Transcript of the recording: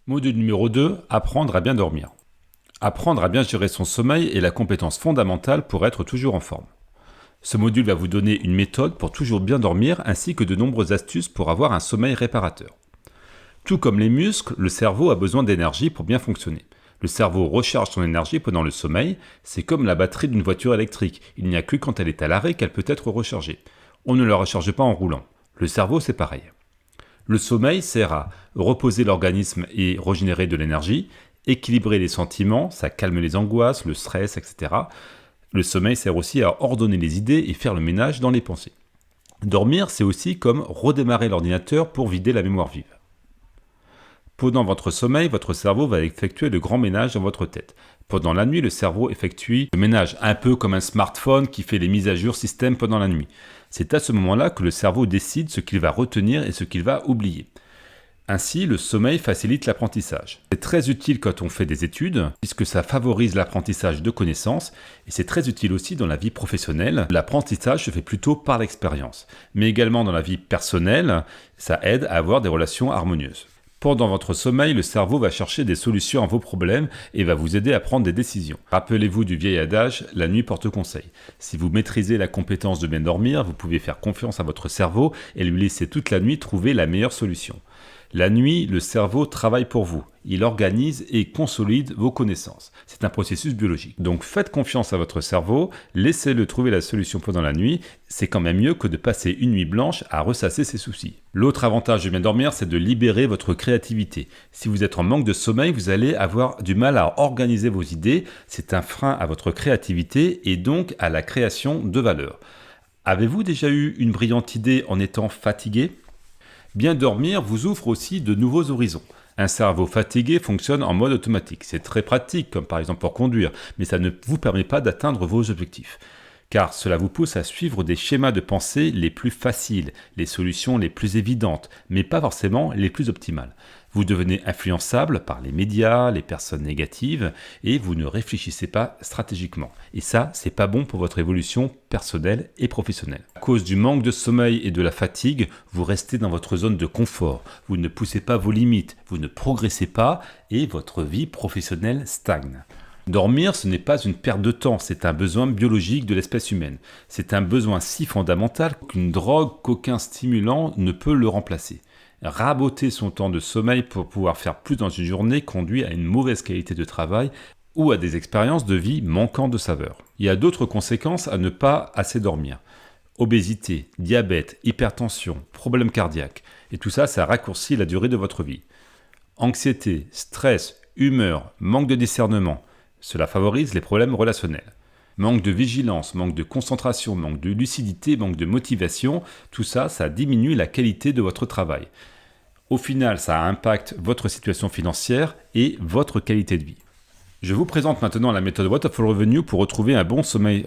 Module numéro 2, apprendre à bien dormir. Apprendre à bien gérer son sommeil est la compétence fondamentale pour être toujours en forme. Ce module va vous donner une méthode pour toujours bien dormir ainsi que de nombreuses astuces pour avoir un sommeil réparateur. Tout comme les muscles, le cerveau a besoin d'énergie pour bien fonctionner. Le cerveau recharge son énergie pendant le sommeil, c'est comme la batterie d'une voiture électrique. Il n'y a que quand elle est à l'arrêt qu'elle peut être rechargée. On ne la recharge pas en roulant. Le cerveau, c'est pareil. Le sommeil sert à reposer l'organisme et régénérer de l'énergie, équilibrer les sentiments, ça calme les angoisses, le stress, etc. Le sommeil sert aussi à ordonner les idées et faire le ménage dans les pensées. Dormir, c'est aussi comme redémarrer l'ordinateur pour vider la mémoire vive. Pendant votre sommeil, votre cerveau va effectuer de grands ménages dans votre tête. Pendant la nuit, le cerveau effectue le ménage un peu comme un smartphone qui fait les mises à jour système pendant la nuit. C'est à ce moment-là que le cerveau décide ce qu'il va retenir et ce qu'il va oublier. Ainsi, le sommeil facilite l'apprentissage. C'est très utile quand on fait des études, puisque ça favorise l'apprentissage de connaissances, et c'est très utile aussi dans la vie professionnelle. L'apprentissage se fait plutôt par l'expérience. Mais également dans la vie personnelle, ça aide à avoir des relations harmonieuses. Pendant votre sommeil, le cerveau va chercher des solutions à vos problèmes et va vous aider à prendre des décisions. Rappelez-vous du vieil adage, la nuit porte conseil. Si vous maîtrisez la compétence de bien dormir, vous pouvez faire confiance à votre cerveau et lui laisser toute la nuit trouver la meilleure solution. La nuit, le cerveau travaille pour vous. Il organise et consolide vos connaissances. C'est un processus biologique. Donc faites confiance à votre cerveau, laissez-le trouver la solution pendant la nuit. C'est quand même mieux que de passer une nuit blanche à ressasser ses soucis. L'autre avantage de bien dormir, c'est de libérer votre créativité. Si vous êtes en manque de sommeil, vous allez avoir du mal à organiser vos idées. C'est un frein à votre créativité et donc à la création de valeur. Avez-vous déjà eu une brillante idée en étant fatigué ? Bien dormir vous ouvre aussi de nouveaux horizons. Un cerveau fatigué fonctionne en mode automatique. C'est très pratique, comme par exemple pour conduire, mais ça ne vous permet pas d'atteindre vos objectifs. Car cela vous pousse à suivre des schémas de pensée les plus faciles, les solutions les plus évidentes, mais pas forcément les plus optimales. Vous devenez influençable par les médias, les personnes négatives, et vous ne réfléchissez pas stratégiquement. Et ça, c'est pas bon pour votre évolution personnelle et professionnelle. À cause du manque de sommeil et de la fatigue, vous restez dans votre zone de confort. Vous ne poussez pas vos limites, vous ne progressez pas, et votre vie professionnelle stagne. Dormir, ce n'est pas une perte de temps, c'est un besoin biologique de l'espèce humaine. C'est un besoin si fondamental qu'une drogue, qu'aucun stimulant ne peut le remplacer. Raboter son temps de sommeil pour pouvoir faire plus dans une journée conduit à une mauvaise qualité de travail ou à des expériences de vie manquant de saveur. Il y a d'autres conséquences à ne pas assez dormir. Obésité, diabète, hypertension, problèmes cardiaques. Et tout ça, ça raccourcit la durée de votre vie. Anxiété, stress, humeur, manque de discernement. Cela favorise les problèmes relationnels. Manque de vigilance, manque de concentration, manque de lucidité, manque de motivation, tout ça, ça diminue la qualité de votre travail. Au final, ça impacte votre situation financière et votre qualité de vie. Je vous présente maintenant la méthode Waterfall Revenue pour retrouver un bon sommeil